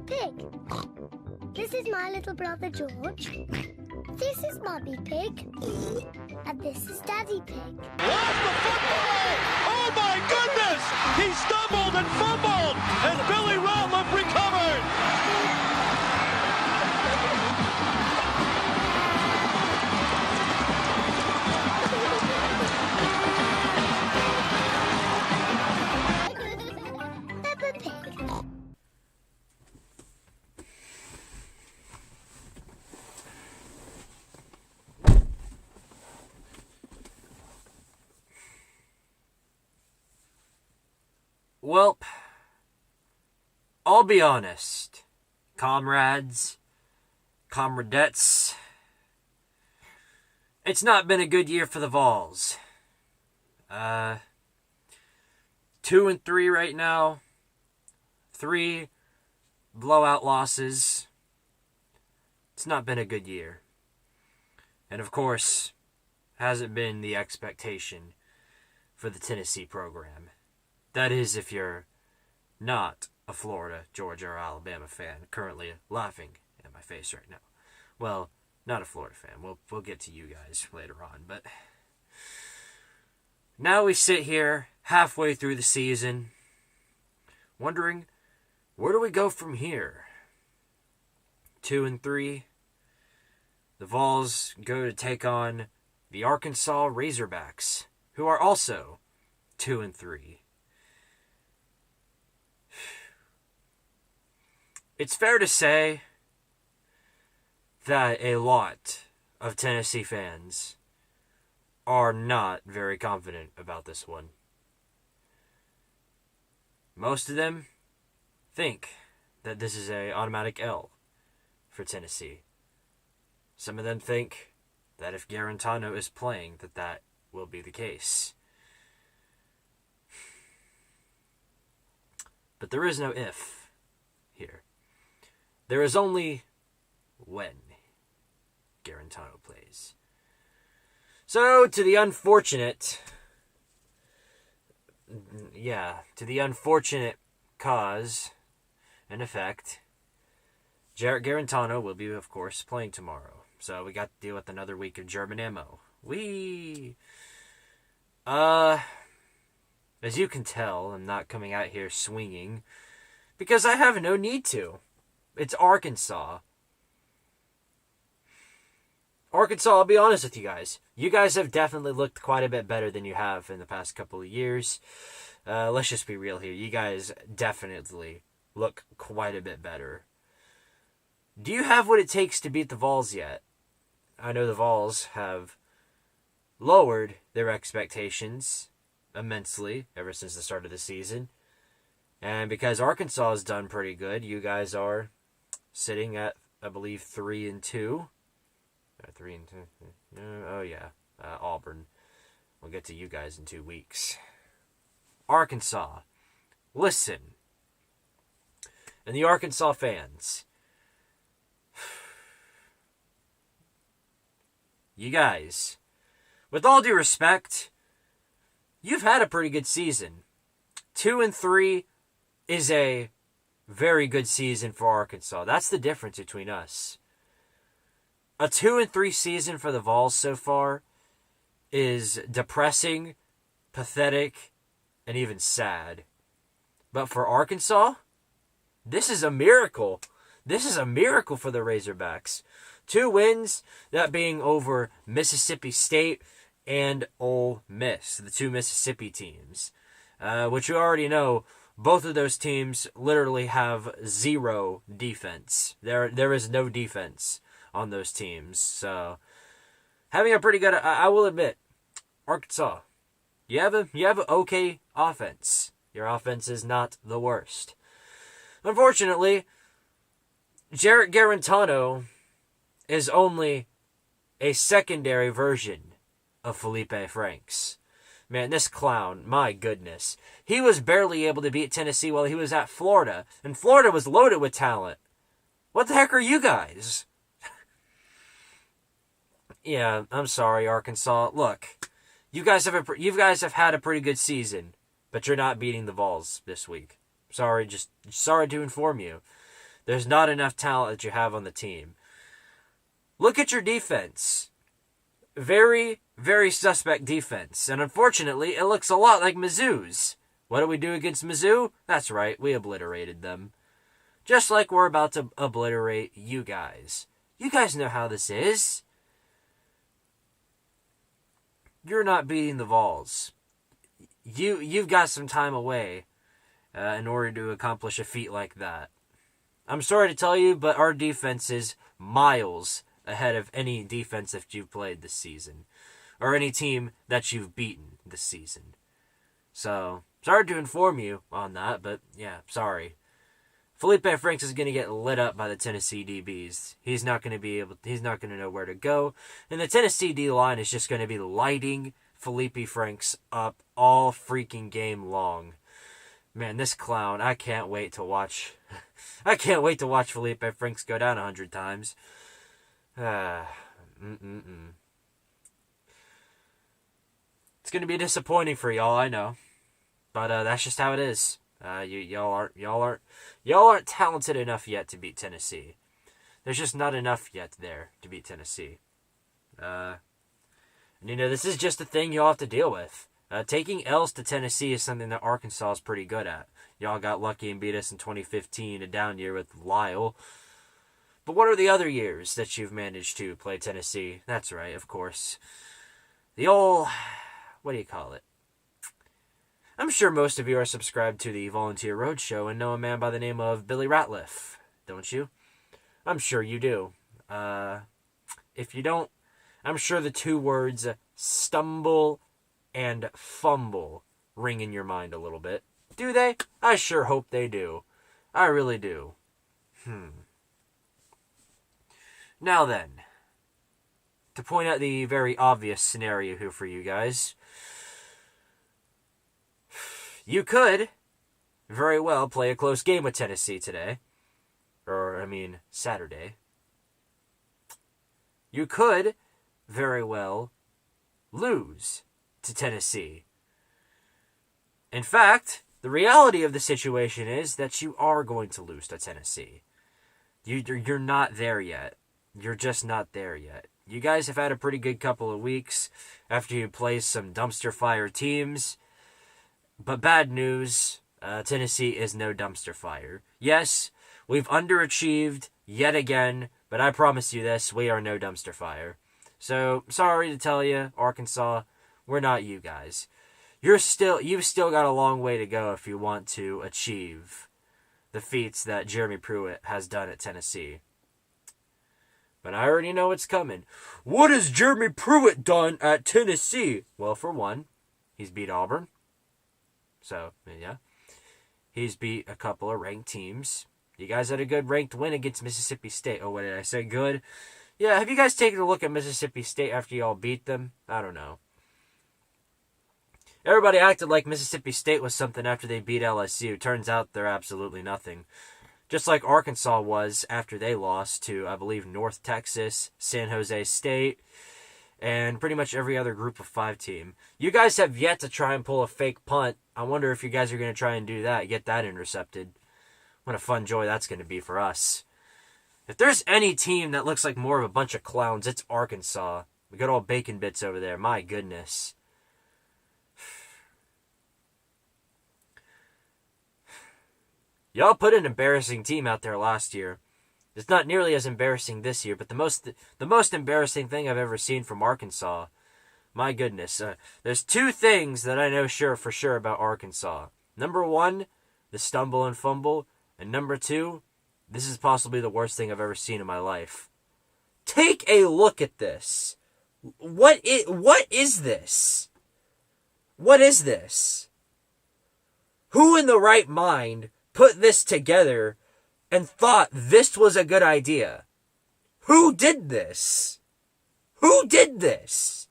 Pig. This is my little brother George. This is Mummy Pig. And this is Daddy Pig. Lost the football! Oh my goodness! He stumbled and fumbled, and Billy Ratliff recovered! Peppa Pig. Well, I'll be honest, comrades, comradettes, it's not been a good year for the Vols. 2-3 right now, 3 blowout losses. It's not been a good year. And of course, hasn't been the expectation for the Tennessee program. That is, if you're not a Florida, Georgia, or Alabama fan, currently laughing at my face right now. Well, not a Florida fan. We'll get to you guys later on. But now we sit here halfway through the season, wondering, where do we go from here? 2-3. The Vols go to take on the Arkansas Razorbacks, who are also 2-3. It's fair to say that a lot of Tennessee fans are not very confident about this one. Most of them think that this is an automatic L for Tennessee. Some of them think that if Garantano is playing, that will be the case. But there is no if here. There is only when Garantano plays. So, to the unfortunate cause and effect, Jarrett Garantano will be, of course, playing tomorrow. So, we got to deal with another week of German ammo. As you can tell, I'm not coming out here swinging, because I have no need to. It's Arkansas. Arkansas, I'll be honest with you guys. You guys have definitely looked quite a bit better than you have in the past couple of years. Let's just be real here. You guys definitely look quite a bit better. Do you have what it takes to beat the Vols yet? I know the Vols have lowered their expectations immensely ever since the start of the season. And because Arkansas has done pretty good, you guys are sitting at, I believe, 3-2. 3-2. Oh yeah, Auburn. We'll get to you guys in 2 weeks. Arkansas, listen. And the Arkansas fans, you guys, with all due respect, you've had a pretty good season. 2-3 is a very good season for Arkansas. That's the difference between us. A 2-3 season for the Vols so far is depressing, pathetic, and even sad. But for Arkansas, this is a miracle. This is a miracle for the Razorbacks. 2 wins, that being over Mississippi State and Ole Miss, the 2 Mississippi teams. Which you already know, both of those teams literally have zero defense. There is no defense on those teams. So, having a pretty good, I will admit, Arkansas, you have an okay offense. Your offense is not the worst. Unfortunately, Jarrett Garantano is only a secondary version of Felipe Franks. Man, this clown, my goodness. He was barely able to beat Tennessee while he was at Florida. And Florida was loaded with talent. What the heck are you guys? Yeah, I'm sorry, Arkansas. Look, you guys have had a pretty good season, but you're not beating the Vols this week. Sorry to inform you. There's not enough talent that you have on the team. Look at your defense. Very, very suspect defense. And unfortunately, it looks a lot like Mizzou's. What do we do against Mizzou? That's right, we obliterated them. Just like we're about to obliterate you guys. You guys know how this is. You're not beating the Vols. You've got some time away in order to accomplish a feat like that. I'm sorry to tell you, but our defense is miles ahead of any defense that you've played this season. Or any team that you've beaten this season. So, sorry to inform you on that, but yeah, sorry. Felipe Franks is going to get lit up by the Tennessee DBs. He's not going to know where to go. And the Tennessee D-line is just going to be lighting Felipe Franks up all freaking game long. Man, this clown, I can't wait to watch. I can't wait to watch Felipe Franks go down 100 times. It's going to be disappointing for y'all, I know. But that's just how it is. Y'all aren't talented enough yet to beat Tennessee. There's just not enough yet there to beat Tennessee. And this is just a thing you'll have to deal with. Taking L's to Tennessee is something that Arkansas is pretty good at. Y'all got lucky and beat us in 2015, a down year with Lyle. But what are the other years that you've managed to play Tennessee? That's right, of course. The old, what do you call it? I'm sure most of you are subscribed to the Volunteer Roadshow and know a man by the name of Billy Ratliff, don't you? I'm sure you do. If you don't, I'm sure the two words stumble and fumble ring in your mind a little bit. Do they? I sure hope they do. I really do. Now then, to point out the very obvious scenario here for you guys, you could very well play a close game with Tennessee today. Saturday. You could very well lose to Tennessee. In fact, the reality of the situation is that you are going to lose to Tennessee. You're not there yet. You're just not there yet. You guys have had a pretty good couple of weeks after you play some dumpster fire teams. But bad news, Tennessee is no dumpster fire. Yes, we've underachieved yet again, but I promise you this, we are no dumpster fire. So, sorry to tell you, Arkansas, we're not you guys. You've still got a long way to go if you want to achieve the feats that Jeremy Pruitt has done at Tennessee. But I already know it's coming. What has Jeremy Pruitt done at Tennessee? Well, for one, he's beat Auburn. So, yeah. He's beat a couple of ranked teams. You guys had a good ranked win against Mississippi State. Oh, what did I say? Good? Yeah, have you guys taken a look at Mississippi State after y'all beat them? I don't know. Everybody acted like Mississippi State was something after they beat LSU. Turns out they're absolutely nothing. Just like Arkansas was after they lost to, I believe, North Texas, San Jose State, and pretty much every other group of 5 team. You guys have yet to try and pull a fake punt. I wonder if you guys are going to try and do that, get that intercepted. What a fun joy that's going to be for us. If there's any team that looks like more of a bunch of clowns, it's Arkansas. We got all bacon bits over there. My goodness. Y'all put an embarrassing team out there last year. It's not nearly as embarrassing this year, but the most embarrassing thing I've ever seen from Arkansas. My goodness. There's 2 things that I know for sure about Arkansas. Number 1, the stumble and fumble. And number 2, this is possibly the worst thing I've ever seen in my life. Take a look at this. What is this? What is this? Who in the right mind put this together and thought this was a good idea? Who did this? Who did this?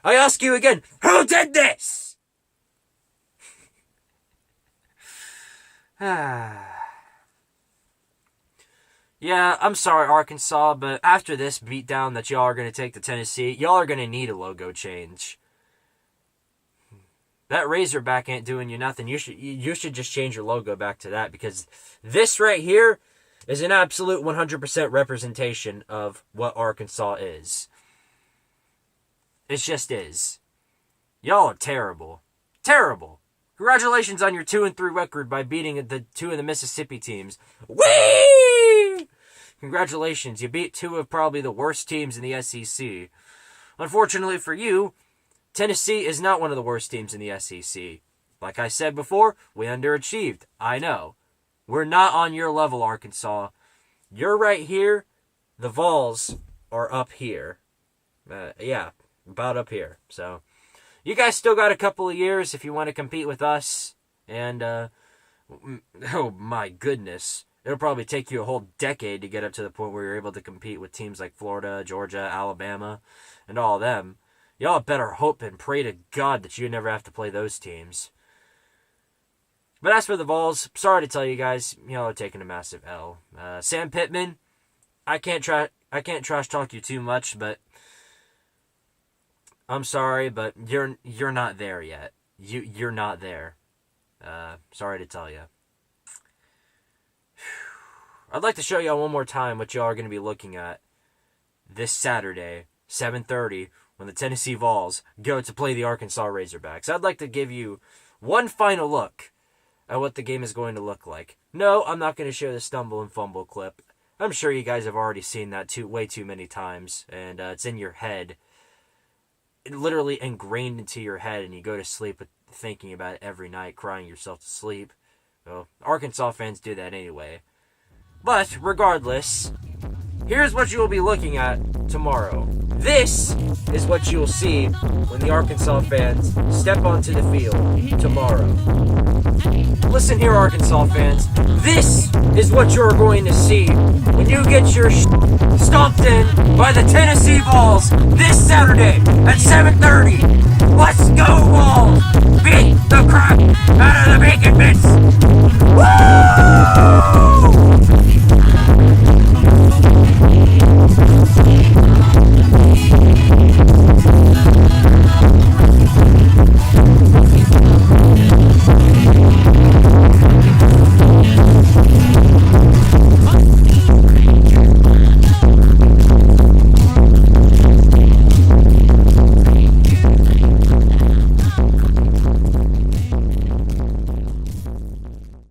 I ask you again, who did this? Yeah, I'm sorry, Arkansas, but after this beatdown that y'all are going to take to Tennessee, y'all are going to need a logo change. That Razorback ain't doing you nothing. You should just change your logo back to that, because this right here, is an absolute 100% representation of what Arkansas is. It just is. Y'all are terrible. Terrible. Congratulations on your 2-3 record by beating the 2 of the Mississippi teams. Whee! Congratulations, you beat 2 of probably the worst teams in the SEC. Unfortunately for you, Tennessee is not one of the worst teams in the SEC. Like I said before, we underachieved. I know. We're not on your level, Arkansas. You're right here. The Vols are up here. Yeah, about up here. So, you guys still got a couple of years if you want to compete with us. And, oh my goodness. It'll probably take you a whole decade to get up to the point where you're able to compete with teams like Florida, Georgia, Alabama, and all of them. Y'all better hope and pray to God that you never have to play those teams. But as for the Vols, sorry to tell you guys, y'all are taking a massive L. Sam Pittman, I can't trash talk you too much, but I'm sorry, but you're not there yet. You're not there. Sorry to tell you. I'd like to show y'all one more time what y'all are going to be looking at this Saturday, 7:30, when the Tennessee Vols go to play the Arkansas Razorbacks. I'd like to give you one final look at what the game is going to look like. No, I'm not going to show the stumble and fumble clip. I'm sure you guys have already seen that way too many times, and it's in your head. It literally ingrained into your head, and you go to sleep thinking about it every night, crying yourself to sleep. Well, Arkansas fans do that anyway. But, regardless, here's what you will be looking at tomorrow. This is what you will see when the Arkansas fans step onto the field tomorrow. Listen here, Arkansas fans. This is what you're going to see when you get your stomped in by the Tennessee Vols this Saturday at 7:30. Let's go, Vols! Beat the crap out of the bacon bits! Woo!